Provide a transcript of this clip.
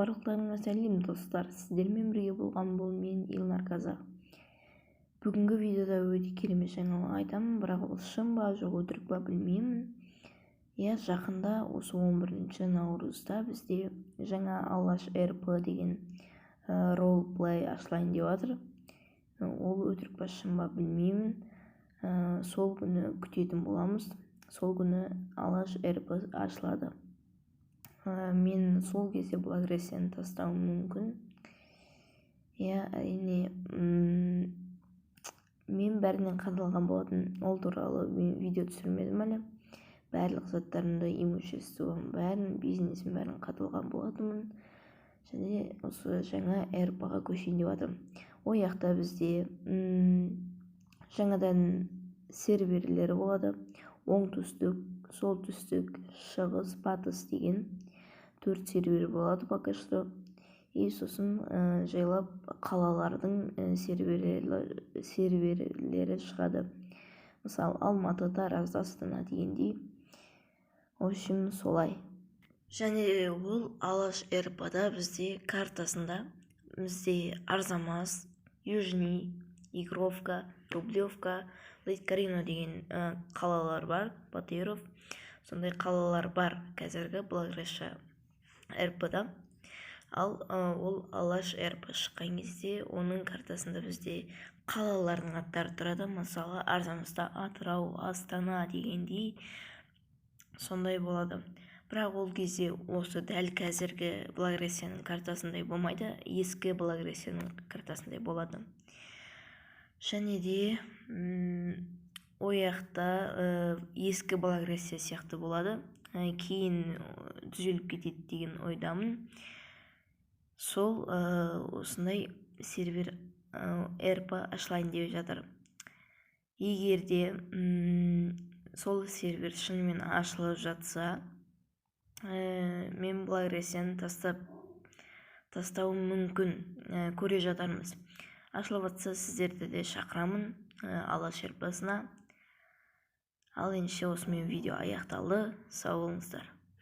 Барлықтарыңа сәлем достар, сіздермен бірге болған бұл мен Илнар Казақ. Бүгінгі видеода өте керемет жаңалық айтамын, бірақ ол шын ба жоқ өтірік па білмеймін. Жақында осы 11 наурызда бізде жаңа алаш РП деген ролплей ашылайын деп жатыр. Ол өтірік па шын ба білмеймін. Сол күні күтетін боламыз. Сол күні алаш РП ашылады. Мен сол кезде бұл агрессияны тастауым мүмкін. Әрине, мен бәрінен қадалған болатын, ол туралы мен видео түсірмедім әлі. Барлық заттарымды, имуществом бәрін, бизнесім бәрін қадалған болатынмын. Және осы жаңа РП-ға көшейін деп жатырмын. Ол жақта бізде жаңадан серверлері болады. Оңтүстік, солтүстік, шығыс, батыс деген 4 сервер болады пока что. И сосын жайлап қалалардың серверлері шығады. Мысалы, Алматы, Тараз, Астана дегендей. В общем, солай. Және ол алаш РП-да бізде картасында бізде Арзамас, Южный, Игровка, Рублевка, Лыткарино деген қалалар бар, Батыров. Сондай қалалар бар қазіргі Благовеща РП-да. Ал ол алаш РП шыққан кезде оның картасында бізде қалалардың аттары тұрады. Мысалы, Арзамаста Атырау, Астана дегендей сондай болады. Бірақ ол кезде осы дәл қазіргі Благовещаның картасындай болмайды, ескі Благовещаның картасындай болады. Және де ояқта ескі Благовеща сияқты болады. Кейін түзеліп кетеді деген ойдамын. Сол осындай сервер РП ашылайын деп жатыр. Егер де сол сервер шынымен ашылып жатса, мен Благовещаны тастауым мүмкін, көре жатармыз. Ашылып жатса сіздерді де шақырамын алаш РП-сына. Ал ендеше осымен видео аяқталды. Сау болыңыздар.